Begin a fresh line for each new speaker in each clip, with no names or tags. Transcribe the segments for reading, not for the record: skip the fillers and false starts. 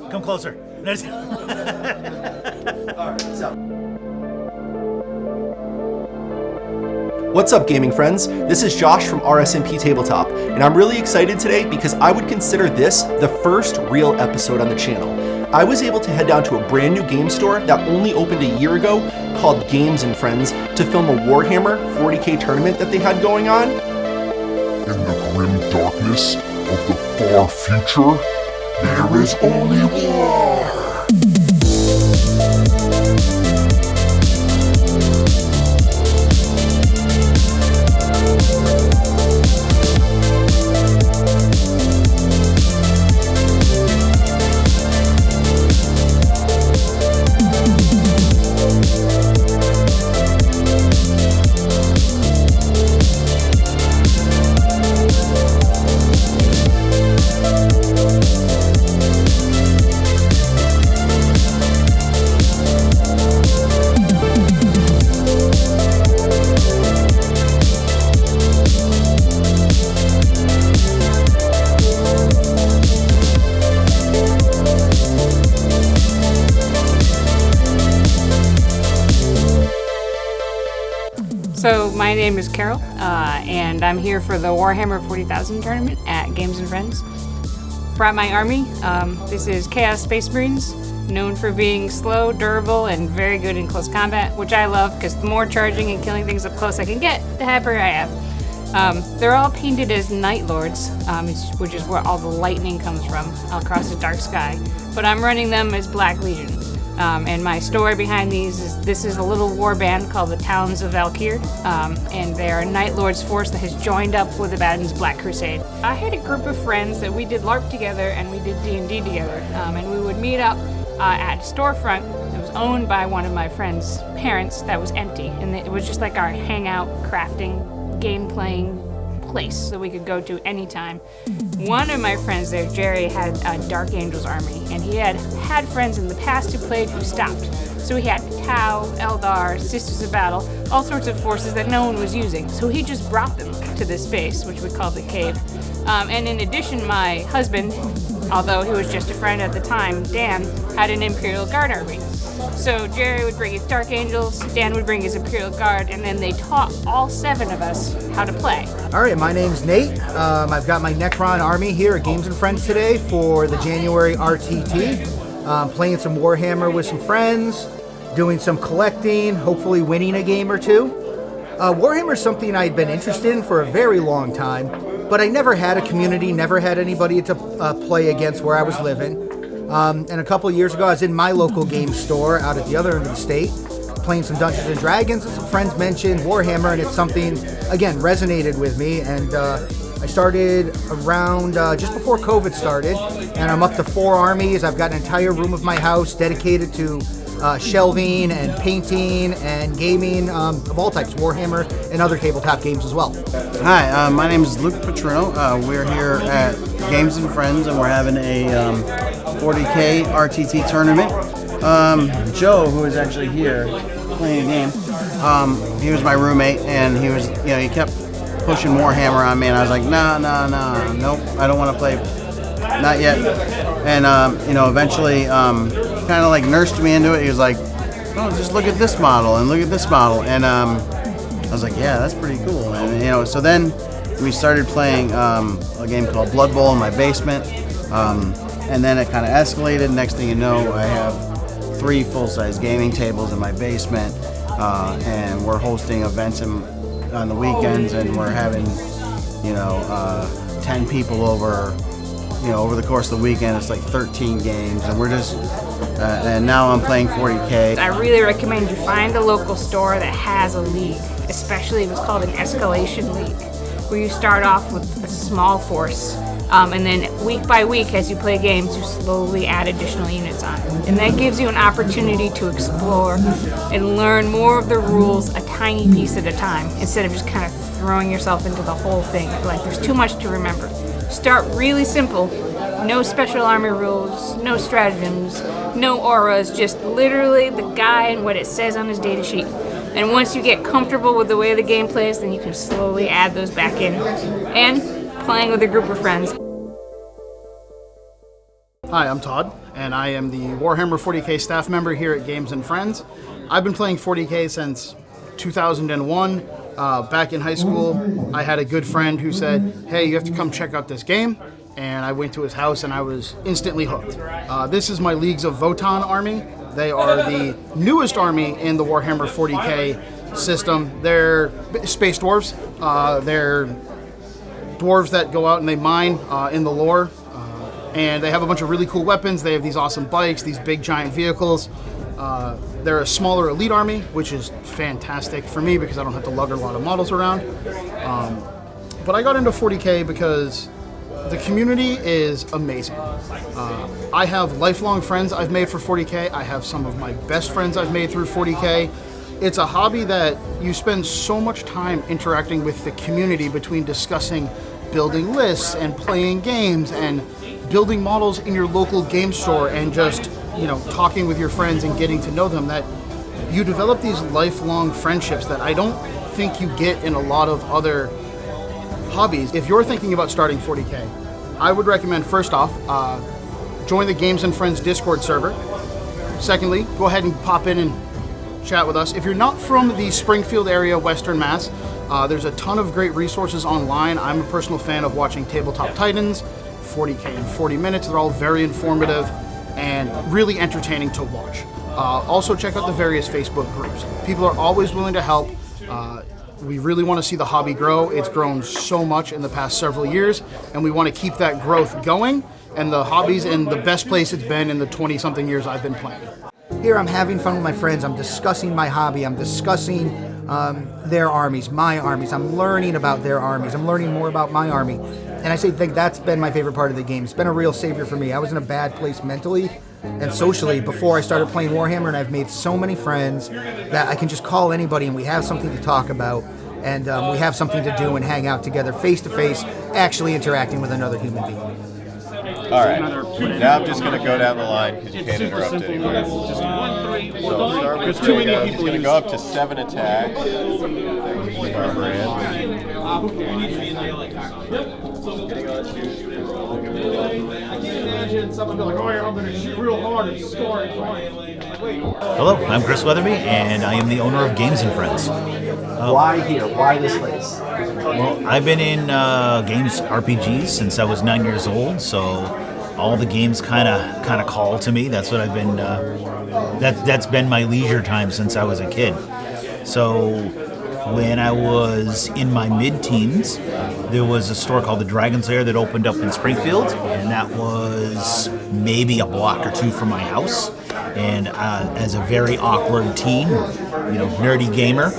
Come closer.
What's up, gaming friends? This is Josh from RSMP Tabletop, and I'm really excited today because I would consider this the first real episode on the channel. I was able to head down to a brand new game store that only opened a year ago called Games and Friends to film a Warhammer 40K tournament that they had going on.
In the grim darkness of the far future, there is only war!
So my name is Carol, and I'm here for the Warhammer 40,000 tournament at Games and Friends. Brought my army. This is Chaos Space Marines, known for being slow, durable, and very good in close combat, which I love because the more charging and killing things up close I can get, the happier I am. They're all painted as Night Lords, which is where all the lightning comes from across the dark sky. But I'm running them as Black Legion. And my story behind these is this is a little war band called the Towns of Valkyr, and they are a Night Lord's force that has joined up with Abaddon's Black Crusade. I had a group of friends that we did LARP together and we did D&D together, and we would meet up at a storefront that was owned by one of my friend's parents that was empty, and it was just like our hangout, crafting, game playing place that we could go to anytime. One of my friends there, Jerry, had a Dark Angels army, and he had friends in the past who played who stopped. So he had Tau, Eldar, Sisters of Battle, all sorts of forces that no one was using. So he just brought them to this space, which we call the cave. And in addition, my husband, although he was just a friend at the time, Dan, had an Imperial Guard army. So Jerry would bring his Dark Angels, Dan would bring his Imperial Guard, and then they taught all 7 of us how to play.
All right, my name's Nate. I've got my Necron army here at Games and Friends today for the January RTT. Playing some Warhammer with some friends, doing some collecting, hopefully winning a game or two. Warhammer is something I'd been interested in for a very long time, but I never had a community, never had anybody to play against where I was living. And a couple of years ago, I was in my local game store out at the other end of the state, playing some Dungeons and Dragons, and some friends mentioned Warhammer, and it's something, again, resonated with me. And I started around just before COVID started, and I'm up to 4 armies. I've got an entire room of my house dedicated to shelving and painting and gaming of all types, Warhammer and other tabletop games as well.
Hi, my name is Luke Petrino. We're here at Games and Friends, and we're having a 40K RTT tournament. Joe, who is actually here playing a game, he was my roommate, and he was, he kept pushing Warhammer on me, and I was like, nope, I don't want to play, not yet. And eventually, kind of like nursed me into it. He was like, oh, just look at this model and look at this model, and I was like, yeah, that's pretty cool. And so then we started playing a game called Blood Bowl in my basement. And then it kind of escalated. Next thing you know, I have 3 full-size gaming tables in my basement, and we're hosting events on the weekends, and we're having, 10 people over, over the course of the weekend. It's like 13 games, and we're just, and now I'm playing 40K.
I really recommend you find a local store that has a league, especially what's called an escalation league, where you start off with a small force. And then week by week, as you play games, you slowly add additional units on. And that gives you an opportunity to explore and learn more of the rules a tiny piece at a time, instead of just kind of throwing yourself into the whole thing. Like, there's too much to remember. Start really simple. No special army rules, no stratagems, no auras, just literally the guy and what it says on his data sheet. And once you get comfortable with the way the game plays, then you can slowly add those back in. And playing with a group of friends.
Hi, I'm Todd, and I am the Warhammer 40K staff member here at Games and Friends. I've been playing 40K since 2001. Back in high school, I had a good friend who said, hey, you have to come check out this game. And I went to his house and I was instantly hooked. This is my Leagues of Votann army. They are the newest army in the Warhammer 40K system. They're space dwarves. They're dwarves that go out and they mine in the lore. And they have a bunch of really cool weapons. They have these awesome bikes, these big giant vehicles. They're a smaller elite army, which is fantastic for me because I don't have to lug a lot of models around. But I got into 40K because the community is amazing. I have lifelong friends I've made for 40K. I have some of my best friends I've made through 40K. It's a hobby that you spend so much time interacting with the community between discussing building lists and playing games and building models in your local game store and just, talking with your friends and getting to know them, that you develop these lifelong friendships that I don't think you get in a lot of other hobbies. If you're thinking about starting 40K, I would recommend, first off, join the Games and Friends Discord server. Secondly, go ahead and pop in and chat with us. If you're not from the Springfield area, Western Mass, there's a ton of great resources online. I'm a personal fan of watching Tabletop Titans, 40K in 40 minutes. They're all very informative and really entertaining to watch. Also check out the various Facebook groups. People are always willing to help. We really want to see the hobby grow. It's grown so much in the past several years, and we want to keep that growth going. And the hobby's in the best place it's been in the 20-something years I've been playing.
Here I'm having fun with my friends. I'm discussing my hobby. I'm discussing their armies, my armies. I'm learning about their armies. I'm learning more about my army. And I think that's been my favorite part of the game. It's been a real savior for me. I was in a bad place mentally and socially before I started playing Warhammer, and I've made so many friends that I can just call anybody and we have something to talk about, and we have something to do and hang out together face to face, actually interacting with another human being.
All right, now I'm just going to go down the line because you can't interrupt anywhere. So start with Jacob. He's going to go up to 7 attacks.
Hello, I'm Chris Weatherby, and I am the owner of Games and Friends.
Why here? Why this place?
Well, I've been in games RPGs since I was 9 years old, so all the games kind of call to me. That's what I've been. That's been my leisure time since I was a kid. So when I was in my mid-teens, there was a store called the Dragon's Lair that opened up in Springfield, and that was maybe a block or two from my house. And as a very awkward teen, nerdy gamer,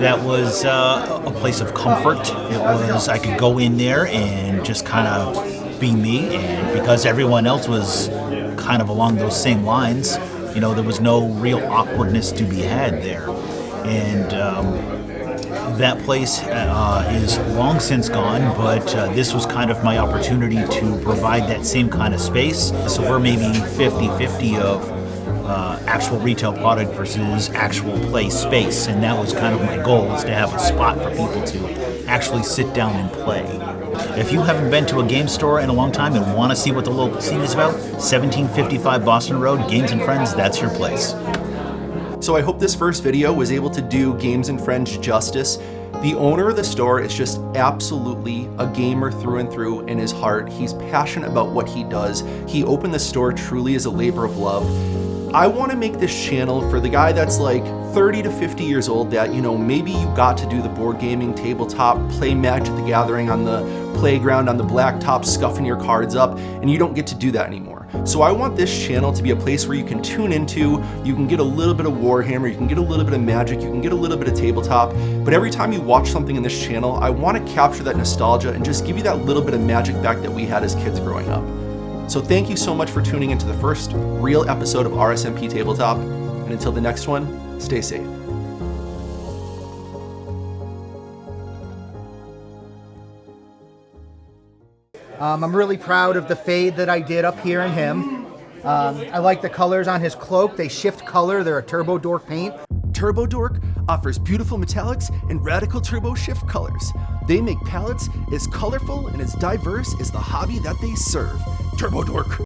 that was a place of comfort. It was, I could go in there and just kind of be me, and because everyone else was kind of along those same lines, there was no real awkwardness to be had there. And that place is long since gone, but this was kind of my opportunity to provide that same kind of space. So we're maybe 50-50 of actual retail product versus actual play space, and that was kind of my goal, is to have a spot for people to actually sit down and play. If you haven't been to a game store in a long time and want to see what the local scene is about, 1755 Boston Road, Games and Friends, that's your place.
So I hope this first video was able to do Games and Friends justice. The owner of the store is just absolutely a gamer through and through in his heart. He's passionate about what he does. He opened the store truly as a labor of love. I want to make this channel for the guy that's like 30 to 50 years old that, maybe you got to do the board gaming, tabletop, play Magic the Gathering on the playground, on the blacktop, scuffing your cards up, and you don't get to do that anymore. So I want this channel to be a place where you can tune into, you can get a little bit of Warhammer, you can get a little bit of Magic, you can get a little bit of tabletop, but every time you watch something in this channel, I want to capture that nostalgia and just give you that little bit of magic back that we had as kids growing up. So thank you so much for tuning into the first real episode of RSMP Tabletop, and until the next one, stay safe.
I'm really proud of the fade that I did up here in him. I like the colors on his cloak. They shift color. They're a turbo Dork paint.
Turbo Dork offers beautiful metallics and radical turbo shift colors. They make palettes as colorful and as diverse as the hobby that they serve. Turbo Dork.